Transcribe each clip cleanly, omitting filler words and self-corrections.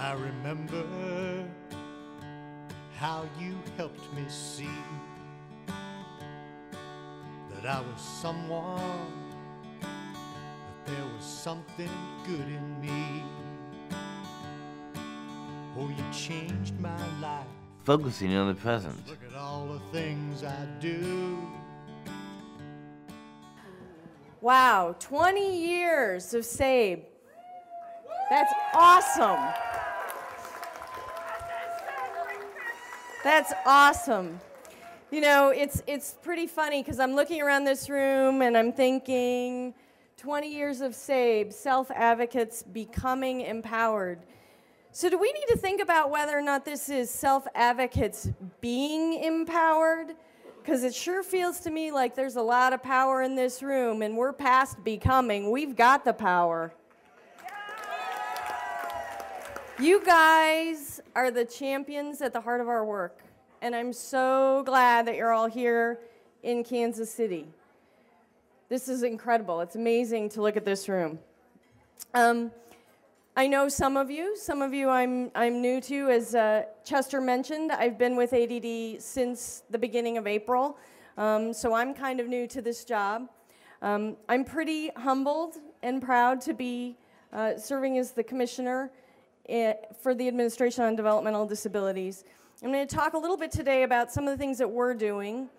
I remember how you helped me see that I was someone, that there was something good in me. Oh, you changed my life. Focusing on the present. Look at all the things I do. Wow, 20 years of SABE. That's awesome. That's awesome. You know, it's pretty funny because I'm looking around this room and I'm thinking 20 years of SABE, self-advocates becoming empowered. So do we need to think about whether or not this is self-advocates being empowered? Because it sure feels to me like there's a lot of power in this room and we're past becoming. We've got the power. You guys are the champions at the heart of our work. And I'm so glad that you're all here in Kansas City. This is incredible. It's amazing to look at this room. I know some of you I'm new to. As Chester mentioned, I've been with ADD since the beginning of April, so I'm kind of new to this job. I'm pretty humbled and proud to be serving as the commissioner for the Administration on Developmental Disabilities. I'm going to talk a little bit today about some of the things that we're doing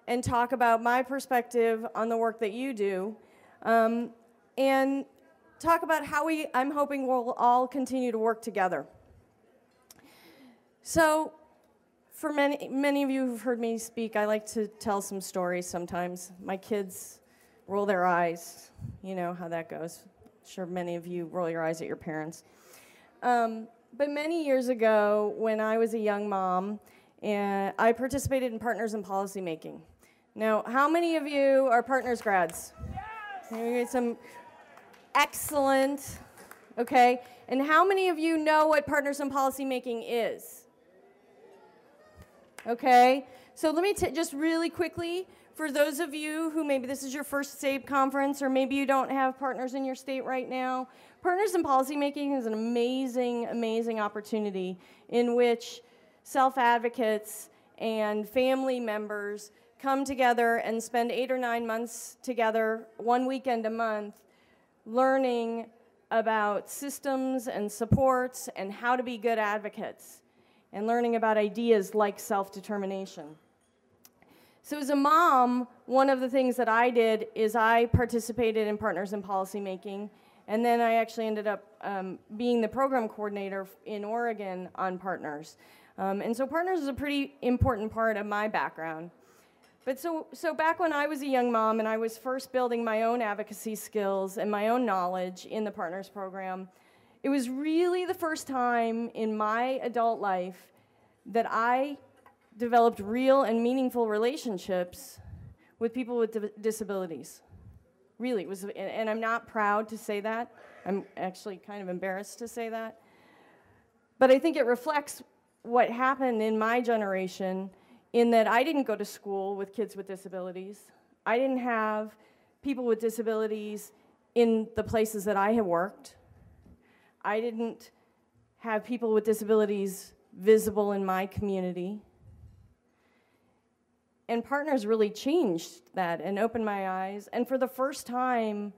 and talk about my perspective on the work that you do, and talk about how I'm hoping we'll all continue to work together. So, for many of you who've heard me speak, I like to tell some stories sometimes. My kids roll their eyes. You know how that goes. I'm sure many of you roll your eyes at your parents. But many years ago, when I was a young mom, I participated in Partners in Policymaking. Now, how many of you are Partners grads? Maybe some. Excellent, okay? And how many of you know what Partners in Policymaking is? Okay, so let me just really quickly, for those of you who maybe this is your first SABE conference or maybe you don't have partners in your state right now, Partners in Policymaking is an amazing, amazing opportunity in which self-advocates and family members come together and spend 8 or 9 months together, one weekend a month, learning about systems and supports and how to be good advocates, and learning about ideas like self-determination. So as a mom, one of the things that I did is I participated in Partners in Policymaking, and then I actually ended up being the program coordinator in Oregon on Partners. And so Partners is a pretty important part of my background. But so back when I was a young mom and I was first building my own advocacy skills and my own knowledge in the Partners program, it was really the first time in my adult life that I developed real and meaningful relationships with people with disabilities. Really, it was, and I'm not proud to say that. I'm actually kind of embarrassed to say that. But I think it reflects what happened in my generation, in that I didn't go to school with kids with disabilities. I didn't have people with disabilities in the places that I have worked. I didn't have people with disabilities visible in my community. And Partners really changed that and opened my eyes. And for the first time,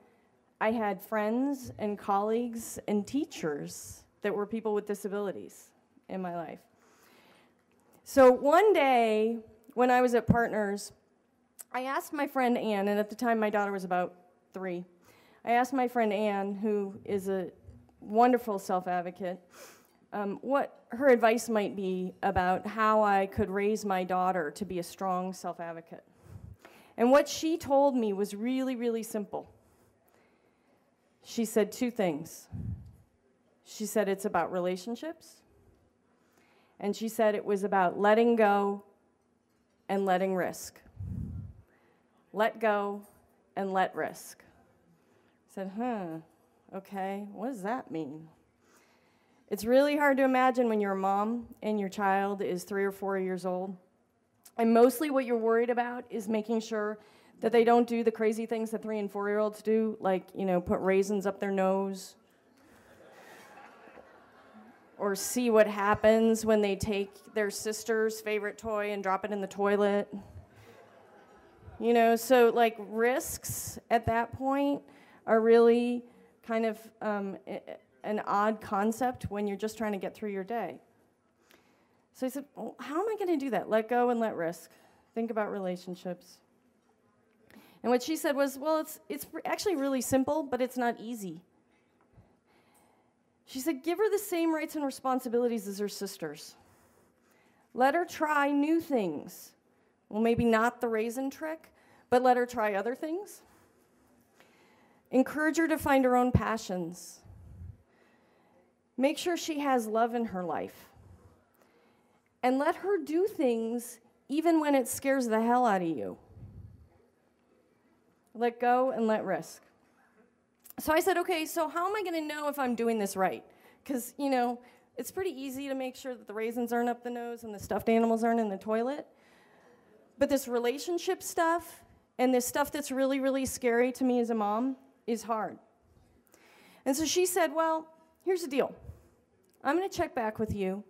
I had friends and colleagues and teachers that were people with disabilities in my life. So one day, when I was at Partners, I asked my friend Ann, and at the time my daughter was about 3, I asked my friend Ann, who is a wonderful self-advocate, what her advice might be about how I could raise my daughter to be a strong self-advocate. And what she told me was really, really simple. She said 2 things. She said it's about relationships, and she said it was about letting go and letting risk. Let go and let risk. I said, okay, what does that mean? It's really hard to imagine when you're a mom and your child is 3 or 4 years old. And mostly what you're worried about is making sure that they don't do the crazy things that 3 and 4-year-olds do, like, put raisins up their nose, or see what happens when they take their sister's favorite toy and drop it in the toilet. You know, so like risks at that point are really kind of an odd concept when you're just trying to get through your day. So I said, well, how am I going to do that? Let go and let risk. Think about relationships. And what she said was, well, it's actually really simple, but it's not easy. She said, give her the same rights and responsibilities as her sisters. Let her try new things. Well, maybe not the raisin trick, but let her try other things. Encourage her to find her own passions. Make sure she has love in her life. And let her do things even when it scares the hell out of you. Let go and let risk. So I said, okay, so how am I going to know if I'm doing this right? Because, you know, it's pretty easy to make sure that the raisins aren't up the nose and the stuffed animals aren't in the toilet. But this relationship stuff and this stuff that's really, really scary to me as a mom is hard. And so she said, well, here's the deal. I'm going to check back with you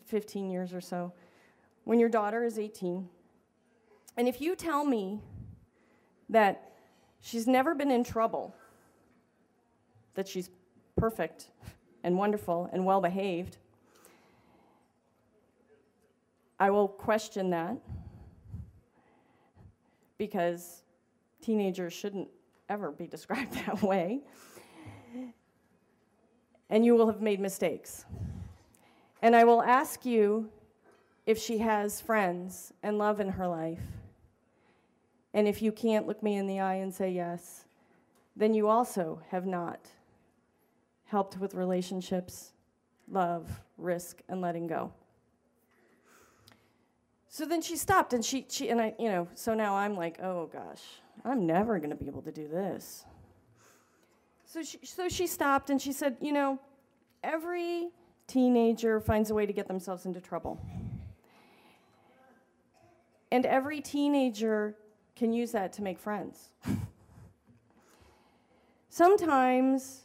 15 years or so when your daughter is 18. And if you tell me that she's never been in trouble, that she's perfect and wonderful and well-behaved, I will question that because teenagers shouldn't ever be described that way. And you will have made mistakes. And I will ask you if she has friends and love in her life. And if you can't look me in the eye and say yes, then you also have not helped with relationships, love, risk, and letting go. So then she stopped, and she and I, you know, so now I'm like, oh gosh, I'm never going to be able to do this. So she stopped, and she said, you know, every teenager finds a way to get themselves into trouble. And every teenager can use that to make friends. Sometimes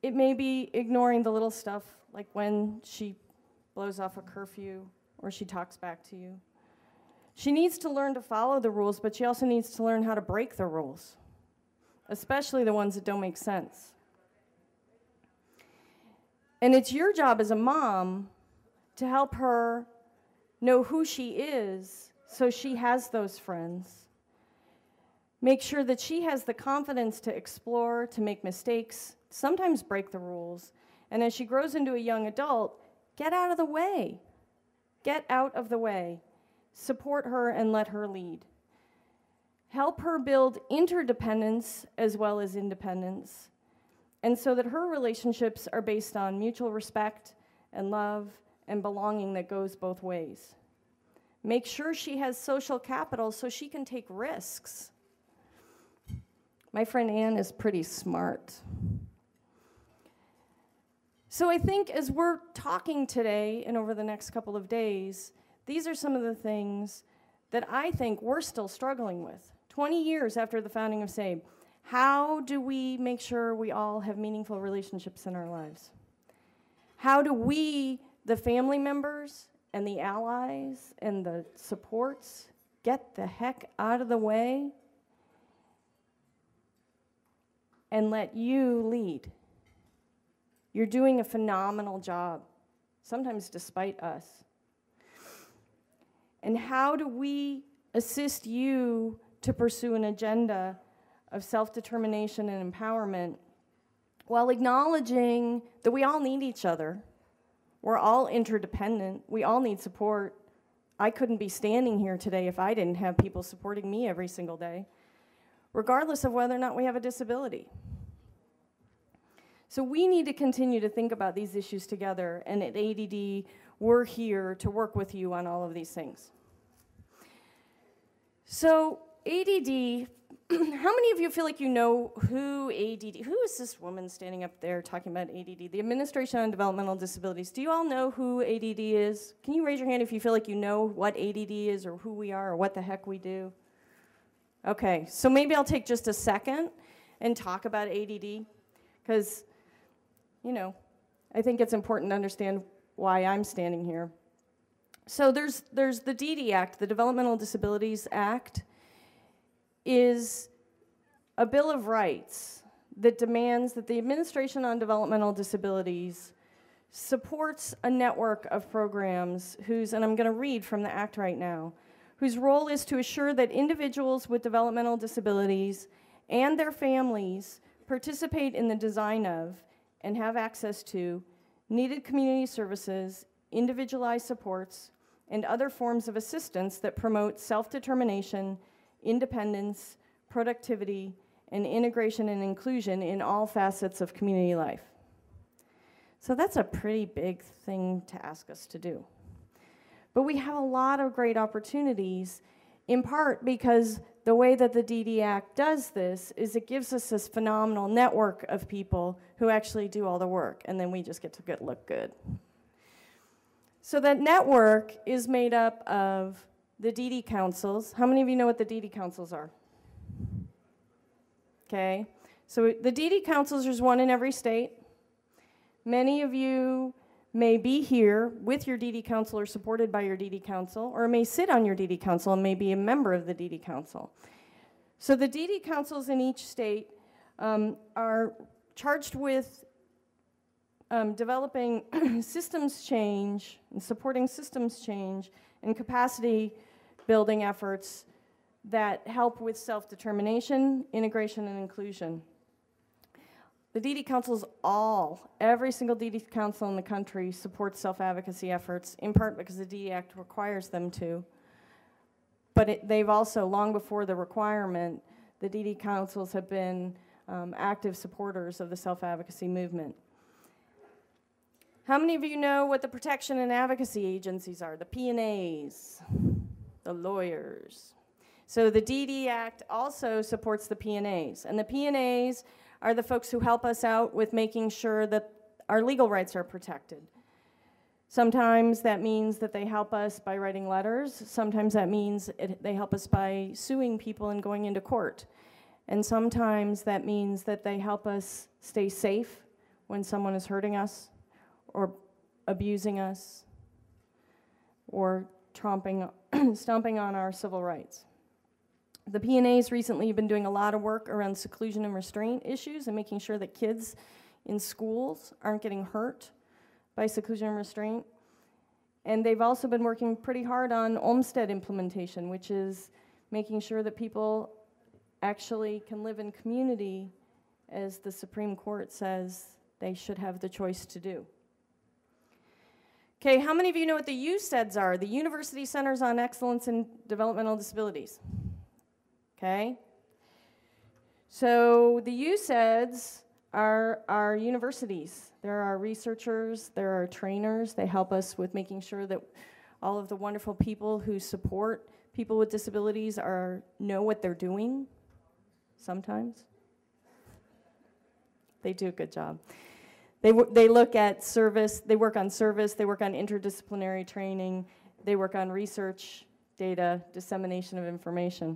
it may be ignoring the little stuff, like when she blows off a curfew or she talks back to you. She needs to learn to follow the rules, but she also needs to learn how to break the rules, especially the ones that don't make sense. And it's your job as a mom to help her know who she is so she has those friends. Make sure that she has the confidence to explore, to make mistakes, sometimes break the rules. And as she grows into a young adult, get out of the way. Get out of the way. Support her and let her lead. Help her build interdependence as well as independence, and so that her relationships are based on mutual respect and love and belonging that goes both ways. Make sure she has social capital so she can take risks. My friend Ann is pretty smart. So I think as we're talking today and over the next couple of days, these are some of the things that I think we're still struggling with. 20 years after the founding of SABE, how do we make sure we all have meaningful relationships in our lives? How do we, the family members and the allies and the supports, get the heck out of the way and let you lead? You're doing a phenomenal job, sometimes despite us. And how do we assist you to pursue an agenda of self-determination and empowerment while acknowledging that we all need each other? We're all interdependent. We all need support. I couldn't be standing here today if I didn't have people supporting me every single day, regardless of whether or not we have a disability. So we need to continue to think about these issues together, and at ADD, we're here to work with you on all of these things. So ADD, how many of you feel like you know who is this woman standing up there talking about ADD? The Administration on Developmental Disabilities. Do you all know who ADD is? Can you raise your hand if you feel like you know what ADD is or who we are or what the heck we do? Okay, so maybe I'll take just a second and talk about ADD, because, you know, I think it's important to understand why I'm standing here. So there's the DD Act, the Developmental Disabilities Act, is a Bill of Rights that demands that the Administration on Developmental Disabilities supports a network of programs whose, and I'm going to read from the Act right now, whose role is to assure that individuals with developmental disabilities and their families participate in the design of and have access to needed community services, individualized supports, and other forms of assistance that promote self-determination, independence, productivity, and integration and inclusion in all facets of community life. So that's a pretty big thing to ask us to do. But we have a lot of great opportunities, in part because the way that the DD Act does this is it gives us this phenomenal network of people who actually do all the work, and then we just get to look good. So that network is made up of the DD councils. How many of you know what the DD councils are? Okay, so the DD councils, there's one in every state. Many of you may be here with your DD council or supported by your DD council, or may sit on your DD council and may be a member of the DD council. So the DD councils in each state are charged with developing systems change and supporting systems change and capacity building efforts that help with self-determination, integration, and inclusion. The DD councils every single DD council in the country supports self-advocacy efforts, in part because the DD Act requires them to. But they've also, long before the requirement, the DD councils have been active supporters of the self-advocacy movement. How many of you know what the protection and advocacy agencies are? The P&As, the lawyers. So the DD Act also supports the P&As, and the P&As are the folks who help us out with making sure that our legal rights are protected. Sometimes that means that they help us by writing letters. Sometimes that means they help us by suing people and going into court. And sometimes that means that they help us stay safe when someone is hurting us or abusing us or stomping on our civil rights. The P&As recently have been doing a lot of work around seclusion and restraint issues and making sure that kids in schools aren't getting hurt by seclusion and restraint. And they've also been working pretty hard on Olmstead implementation, which is making sure that people actually can live in community as the Supreme Court says they should have the choice to do. Okay, how many of you know what the UCEDs are? The University Centers on Excellence in Developmental Disabilities. Okay? So the UCEDs are our universities. They're our researchers, they're our trainers. They help us with making sure that all of the wonderful people who support people with disabilities know what they're doing, sometimes. They do a good job. They look at service, they work on service, they work on interdisciplinary training, they work on research, data, dissemination of information.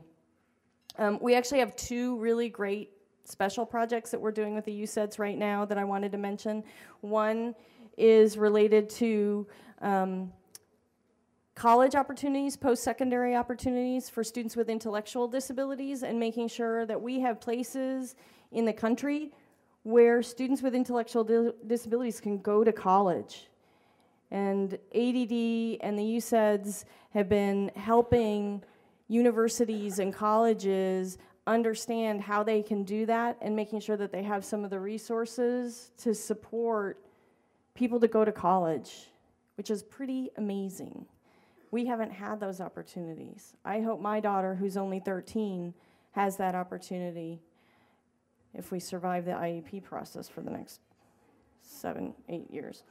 We actually have two really great special projects that we're doing with the UCEDs right now that I wanted to mention. One is related to college opportunities, post-secondary opportunities for students with intellectual disabilities, and making sure that we have places in the country where students with intellectual disabilities can go to college. And ADD and the UCEDs have been helping universities and colleges understand how they can do that and making sure that they have some of the resources to support people to go to college, which is pretty amazing. We haven't had those opportunities. I hope my daughter, who's only 13, has that opportunity if we survive the IEP process for the next 7, 8 years.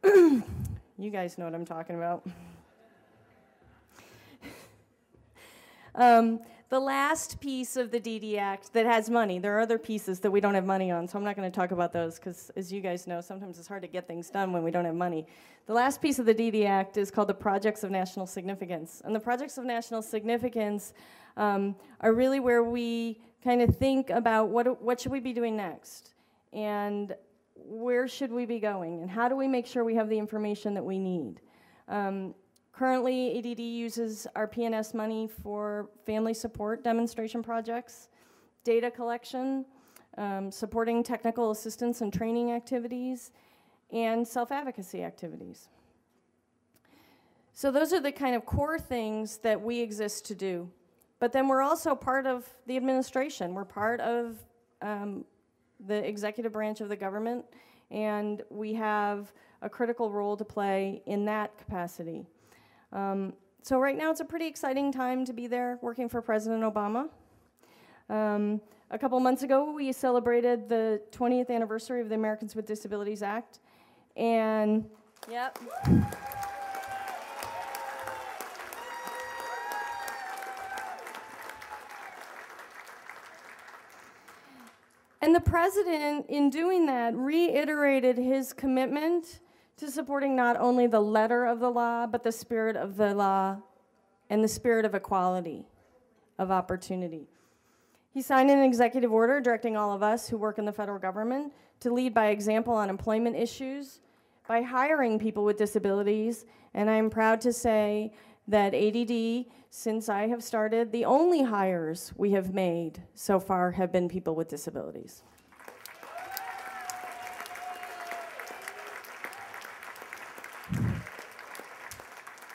You guys know what I'm talking about. The last piece of the DD Act that has money, there are other pieces that we don't have money on, so I'm not going to talk about those because, as you guys know, sometimes it's hard to get things done when we don't have money. The last piece of the DD Act is called the Projects of National Significance. And the Projects of National Significance are really where we kind of think about what should we be doing next. And where should we be going, and how do we make sure we have the information that we need? Currently, ADD uses our PNS money for family support demonstration projects, data collection, supporting technical assistance and training activities, and self-advocacy activities. So those are the kind of core things that we exist to do. But then we're also part of the administration. We're part of the executive branch of the government, and we have a critical role to play in that capacity. So right now it's a pretty exciting time to be there working for President Obama. A couple months ago we celebrated the 20th anniversary of the Americans with Disabilities Act, and yep. And the president, in doing that, reiterated his commitment to supporting not only the letter of the law, but the spirit of the law and the spirit of equality, of opportunity. He signed an executive order directing all of us who work in the federal government to lead by example on employment issues, by hiring people with disabilities, and I'm proud to say that ADD, since I have started, the only hires we have made so far have been people with disabilities.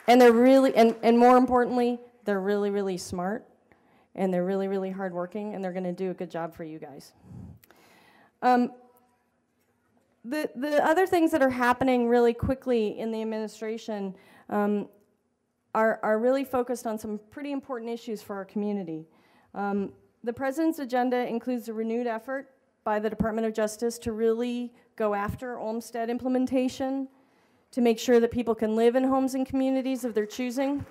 And they're really, and more importantly, they're really, really smart, and they're really, really hardworking, and they're gonna do a good job for you guys. The other things that are happening really quickly in the administration are really focused on some pretty important issues for our community. The president's agenda includes a renewed effort by the Department of Justice to really go after Olmstead implementation, to make sure that people can live in homes and communities of their choosing.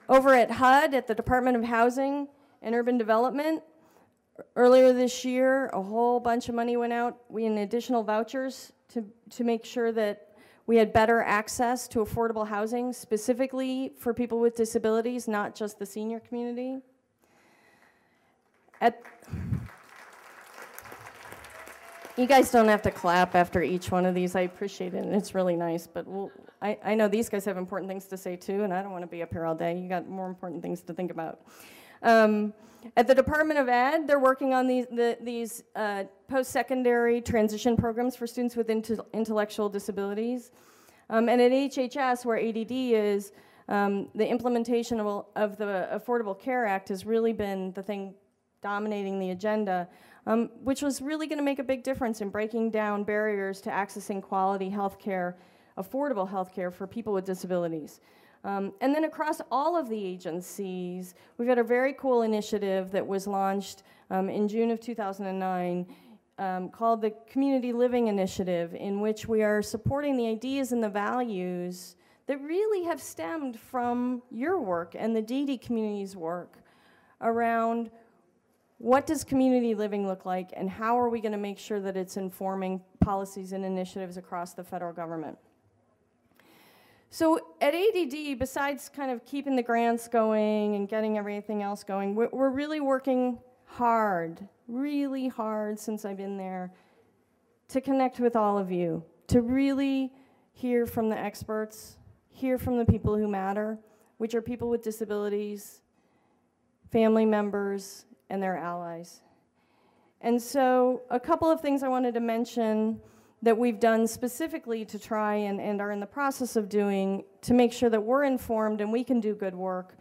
Over at HUD, at the Department of Housing and Urban Development, earlier this year, a whole bunch of money went out. We had additional vouchers to make sure that we had better access to affordable housing, specifically for people with disabilities, not just the senior community. You guys don't have to clap after each one of these. I appreciate it, and it's really nice. But I know these guys have important things to say, too, and I don't want to be up here all day. You got more important things to think about. At the Department of Ed, they're working on these post-secondary transition programs for students with intellectual disabilities. And at HHS, where ADD is, the implementation of the Affordable Care Act has really been the thing dominating the agenda, which was really going to make a big difference in breaking down barriers to accessing quality health care, affordable health care for people with disabilities. And then across all of the agencies, we've got a very cool initiative that was launched in June of 2009 called the Community Living Initiative, in which we are supporting the ideas and the values that really have stemmed from your work and the DD community's work around what does community living look like, and how are we going to make sure that it's informing policies and initiatives across the federal government. So at ADD, besides kind of keeping the grants going and getting everything else going, we're really working hard, really hard since I've been there, to connect with all of you, to really hear from the experts, hear from the people who matter, which are people with disabilities, family members, and their allies. And so a couple of things I wanted to mention that we've done specifically to try and are in the process of doing to make sure that we're informed and we can do good work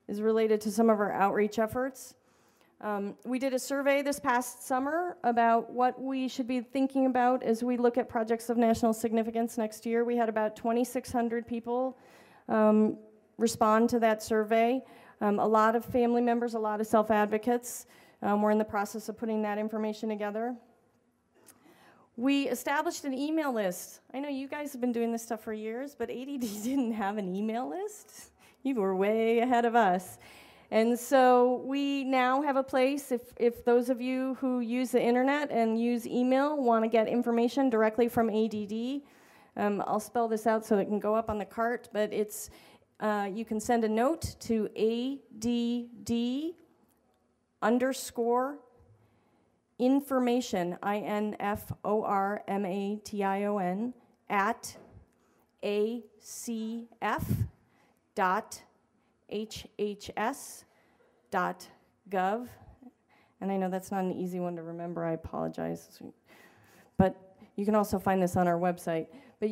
is related to some of our outreach efforts. We did a survey this past summer about what we should be thinking about as we look at projects of national significance next year. We had about 2,600 people respond to that survey. A lot of family members, a lot of self-advocates. We're in the process of putting that information together. We established an email list. I know you guys have been doing this stuff for years, but ADD didn't have an email list. You were way ahead of us. And so we now have a place, if those of you who use the internet and use email want to get information directly from ADD, I'll spell this out so it can go up on the cart, but it's you can send a note to ADD_information, INFORMATION, at acf.hhs.gov. And I know that's not an easy one to remember, I apologize. But you can also find this on our website. But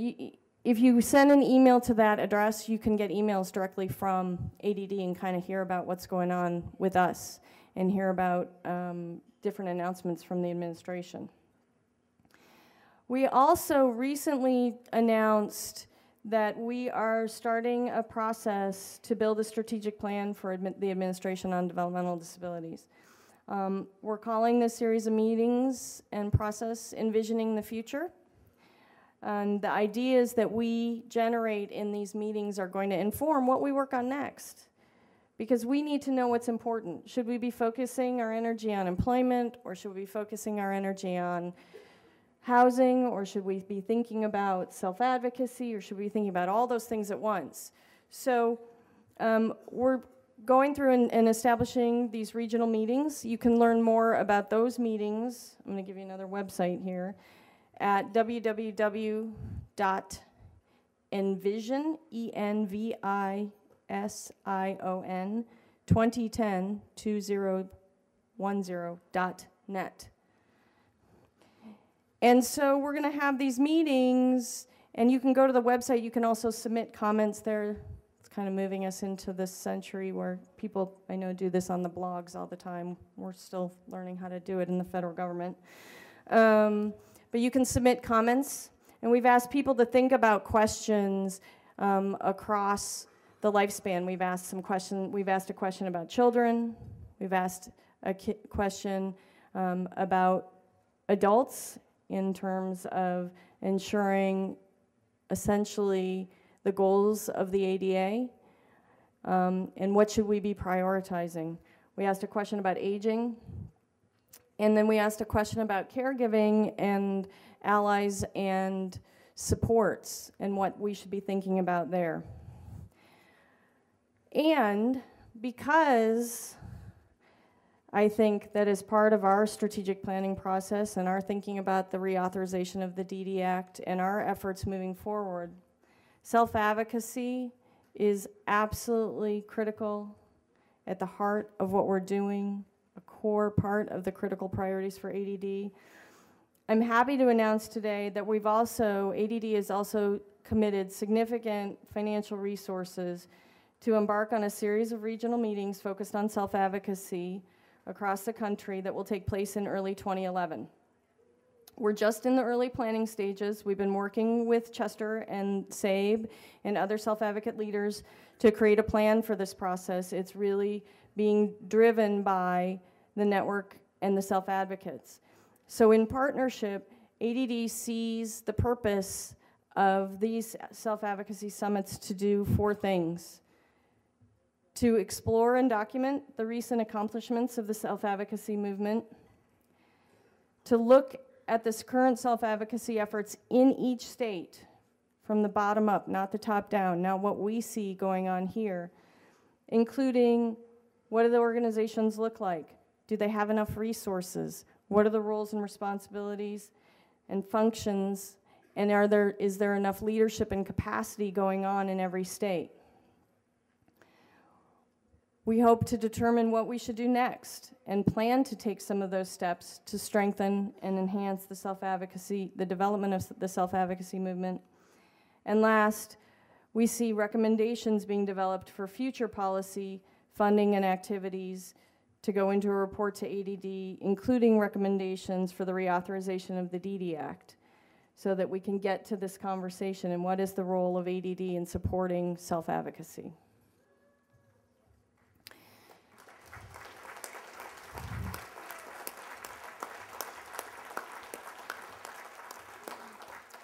if you send an email to that address, you can get emails directly from ADD and kind of hear about what's going on with us and hear about different announcements from the administration. We also recently announced that we are starting a process to build a strategic plan for the administration on developmental disabilities. We're calling this series of meetings and process Envisioning the Future. And the ideas that we generate in these meetings are going to inform what we work on next. Because we need to know what's important. Should we be focusing our energy on employment, or should we be focusing our energy on housing, or should we be thinking about self-advocacy, or should we be thinking about all those things at once? So we're going through and establishing these regional meetings. You can learn more about those meetings. I'm going to give you another website here at www.envision, ENVISION, 2010-2010.net. And so we're going to have these meetings, and you can go to the website. You can also submit comments there. It's kind of moving us into this century where people, I know, do this on the blogs all the time. We're still learning how to do it in the federal government. But you can submit comments, and we've asked people to think about questions across the lifespan. We've asked some questions. We've asked a question about children. We've asked a question about adults in terms of ensuring essentially the goals of the ADA, and what should we be prioritizing. We asked a question about aging, and then we asked a question about caregiving and allies and supports and what we should be thinking about there. And because I think that as part of our strategic planning process and our thinking about the reauthorization of the DD Act and our efforts moving forward, self-advocacy is absolutely critical at the heart of what we're doing, a core part of the critical priorities for ADD. I'm happy to announce today that ADD has also committed significant financial resources to embark on a series of regional meetings focused on self-advocacy across the country that will take place in early 2011. We're just in the early planning stages. We've been working with Chester and SABE and other self-advocate leaders to create a plan for this process. It's really being driven by the network and the self-advocates. So in partnership, ADD sees the purpose of these self-advocacy summits to do 4 things: to explore and document the recent accomplishments of the self-advocacy movement, to look at this current self-advocacy efforts in each state from the bottom up, not the top down, not what we see going on here, including what do the organizations look like? Do they have enough resources? What are the roles and responsibilities and functions? And is there enough leadership and capacity going on in every state? We hope to determine what we should do next and plan to take some of those steps to strengthen and enhance the self-advocacy, the development of the self-advocacy movement. And last, we see recommendations being developed for future policy, funding, and activities to go into a report to ADD, including recommendations for the reauthorization of the DD Act, so that we can get to this conversation and what is the role of ADD in supporting self-advocacy.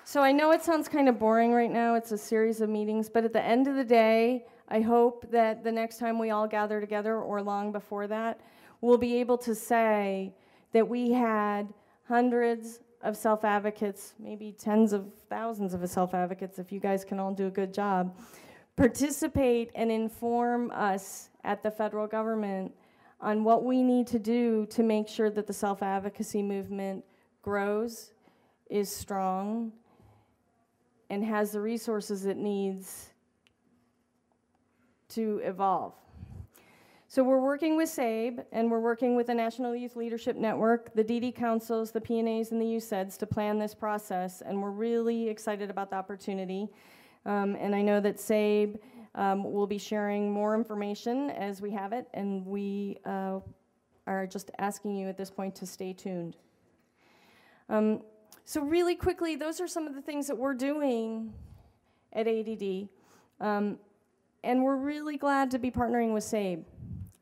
So I know it sounds kind of boring right now. It's a series of meetings, but at the end of the day, I hope that the next time we all gather together, or long before that, we'll be able to say that we had hundreds of self-advocates, maybe tens of thousands of self-advocates, if you guys can all do a good job, participate and inform us at the federal government on what we need to do to make sure that the self-advocacy movement grows, is strong, and has the resources it needs to evolve. So we're working with SABE, and we're working with the National Youth Leadership Network, the DD Councils, the PNAs, and the USEDs to plan this process, and we're really excited about the opportunity. And I know that SABE will be sharing more information as we have it, and we are just asking you at this point to stay tuned. So really quickly, those are some of the things that we're doing at ADD, and we're really glad to be partnering with SABE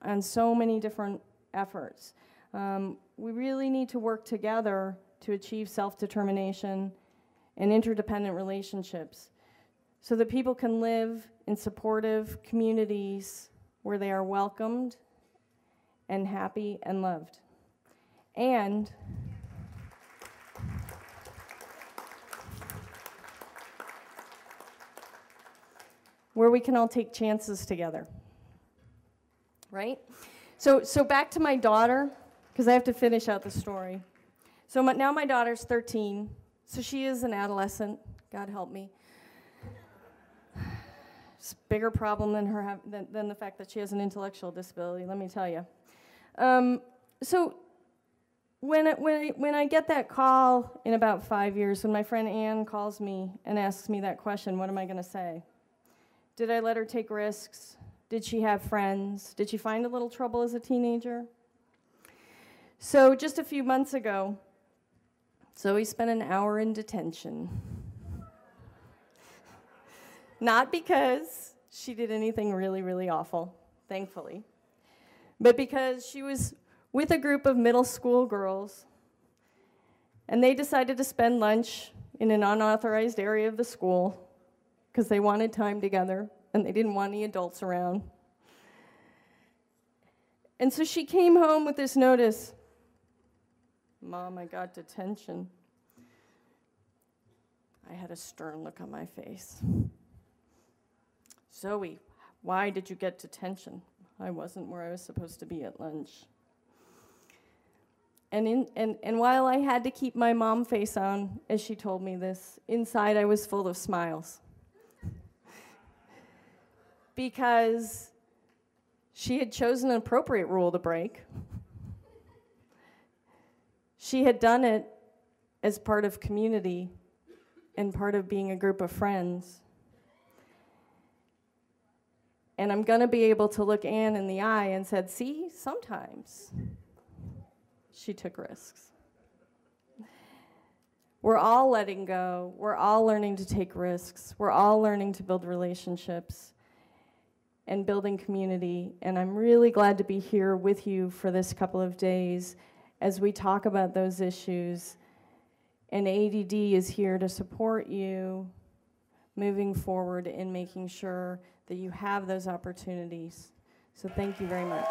on so many different efforts. We really need to work together to achieve self-determination and interdependent relationships so that people can live in supportive communities where they are welcomed and happy and loved. And where we can all take chances together. Right? So back to my daughter, because I have to finish out the story. So now my daughter's 13, so she is an adolescent, God help me. It's a bigger problem than the fact that she has an intellectual disability, let me tell you. So when I get that call in about 5 years, when my friend Ann calls me and asks me that question, what am I gonna say? Did I let her take risks? Did she have friends? Did she find a little trouble as a teenager? So just a few months ago, Zoe spent an hour in detention. Not because she did anything really, really awful, thankfully, but because she was with a group of middle school girls, and they decided to spend lunch in an unauthorized area of the school because they wanted time together and they didn't want any adults around. And so she came home with this notice, "Mom, I got detention." I had a stern look on my face. "Zoe, why did you get detention?" "I wasn't where I was supposed to be at lunch." And while I had to keep my mom face on as she told me this, inside I was full of smiles. Because she had chosen an appropriate rule to break. She had done it as part of community and part of being a group of friends. And I'm gonna be able to look Anne in the eye and said, "See, sometimes she took risks." We're all letting go. We're all learning to take risks. We're all learning to build relationships and building community, and I'm really glad to be here with you for this couple of days as we talk about those issues, and ADD is here to support you moving forward in making sure that you have those opportunities. So thank you very much.